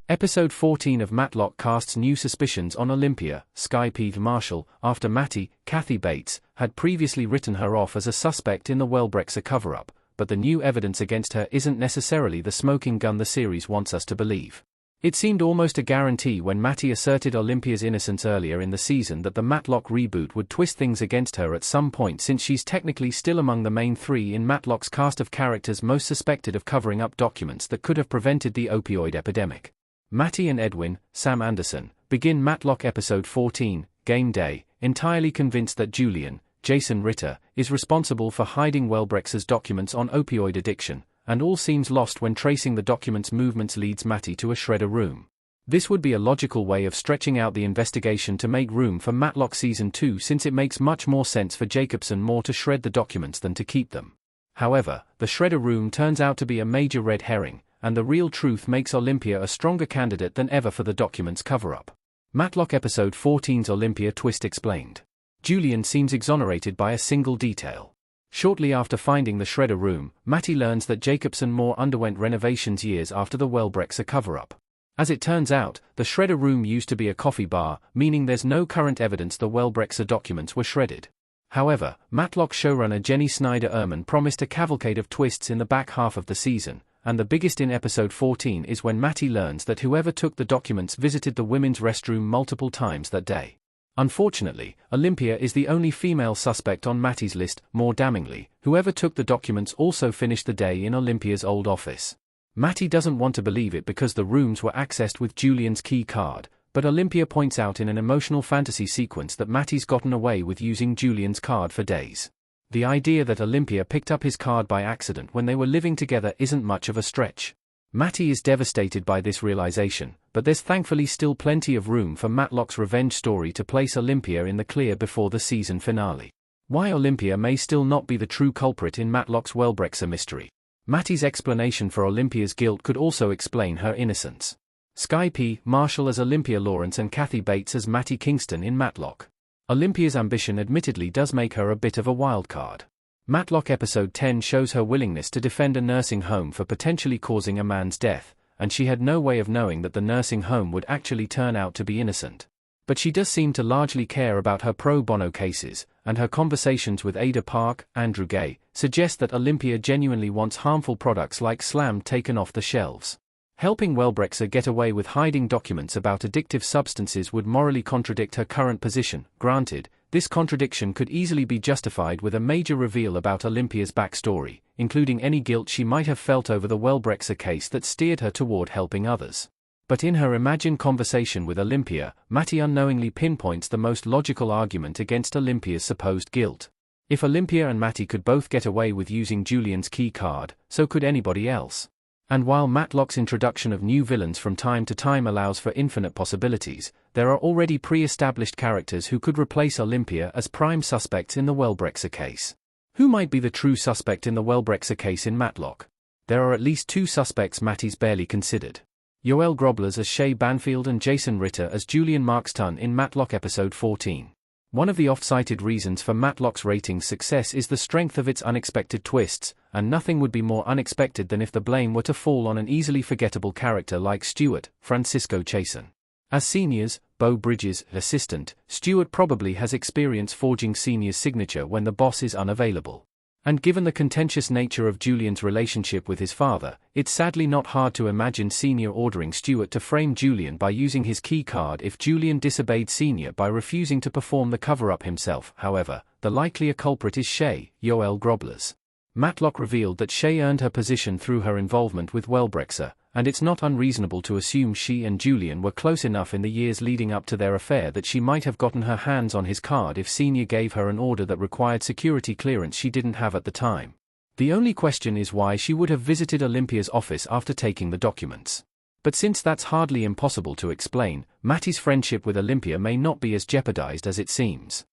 Episode 14 of Matlock casts new suspicions on Olympia, Sky P. Marshall, after Matty, Kathy Bates, had previously written her off as a suspect in the Wellbrexer cover-up, but the new evidence against her isn't necessarily the smoking gun the series wants us to believe. It seemed almost a guarantee when Matty asserted Olympia's innocence earlier in the season that the Matlock reboot would twist things against her at some point, since she's technically still among the main three in Matlock's cast of characters most suspected of covering up documents that could have prevented the opioid epidemic. Matty and Edwin, Sam Anderson, begin Matlock episode 14, Game Day, entirely convinced that Julian, Jason Ritter, is responsible for hiding Wellbrexer's documents on opioid addiction, and all seems lost when tracing the documents' movements leads Matty to a shredder room. This would be a logical way of stretching out the investigation to make room for Matlock Season 2, since it makes much more sense for Jacobson Moore to shred the documents than to keep them. However, the shredder room turns out to be a major red herring, and the real truth makes Olympia a stronger candidate than ever for the documents cover-up. Matlock episode 14's Olympia twist explained. Julian seems exonerated by a single detail. Shortly after finding the shredder room, Matty learns that Jacobson Moore underwent renovations years after the Wellbrexer cover-up. As it turns out, the shredder room used to be a coffee bar, meaning there's no current evidence the Wellbrexer documents were shredded. However, Matlock showrunner Jenny Snyder-Urman promised a cavalcade of twists in the back half of the season, and the biggest in episode 14 is when Matty learns that whoever took the documents visited the women's restroom multiple times that day. Unfortunately, Olympia is the only female suspect on Matty's list. More damningly, whoever took the documents also finished the day in Olympia's old office. Matty doesn't want to believe it because the rooms were accessed with Julian's key card, but Olympia points out in an emotional fantasy sequence that Matty's gotten away with using Julian's card for days. The idea that Olympia picked up his card by accident when they were living together isn't much of a stretch. Matty is devastated by this realization, but there's thankfully still plenty of room for Matlock's revenge story to place Olympia in the clear before the season finale. Why Olympia may still not be the true culprit in Matlock's Wellbrexer mystery. Matty's explanation for Olympia's guilt could also explain her innocence. Sky P. Marshall as Olympia Lawrence and Kathy Bates as Matty Kingston in Matlock. Olympia's ambition admittedly does make her a bit of a wild card. Matlock episode 10 shows her willingness to defend a nursing home for potentially causing a man's death, and she had no way of knowing that the nursing home would actually turn out to be innocent. But she does seem to largely care about her pro bono cases, and her conversations with Ada Park, Andrew Gay, suggest that Olympia genuinely wants harmful products like Slam taken off the shelves. Helping Wellbrexer get away with hiding documents about addictive substances would morally contradict her current position. Granted, this contradiction could easily be justified with a major reveal about Olympia's backstory, including any guilt she might have felt over the Wellbrexer case that steered her toward helping others. But in her imagined conversation with Olympia, Matty unknowingly pinpoints the most logical argument against Olympia's supposed guilt. If Olympia and Matty could both get away with using Julian's key card, so could anybody else. And while Matlock's introduction of new villains from time to time allows for infinite possibilities, there are already pre-established characters who could replace Olympia as prime suspects in the Wellbrexer case. Who might be the true suspect in the Wellbrexer case in Matlock? There are at least two suspects Matty's barely considered. Yoel Groblers as Shay Banfield and Jason Ritter as Julian Markston in Matlock episode 14. One of the oft-cited reasons for Matlock's ratings success is the strength of its unexpected twists, and nothing would be more unexpected than if the blame were to fall on an easily forgettable character like Stuart, Francisco Chasen. As Senior's, Beau Bridges' assistant, Stuart probably has experience forging Senior's signature when the boss is unavailable. And given the contentious nature of Julian's relationship with his father, it's sadly not hard to imagine Senior ordering Stuart to frame Julian by using his key card if Julian disobeyed Senior by refusing to perform the cover-up himself. However, the likelier culprit is Shay, Yoel Groblers. Matlock revealed that Shay earned her position through her involvement with Wellbrexer, and it's not unreasonable to assume she and Julian were close enough in the years leading up to their affair that she might have gotten her hands on his card if Senior gave her an order that required security clearance she didn't have at the time. The only question is why she would have visited Olympia's office after taking the documents. But since that's hardly impossible to explain, Matty's friendship with Olympia may not be as jeopardized as it seems.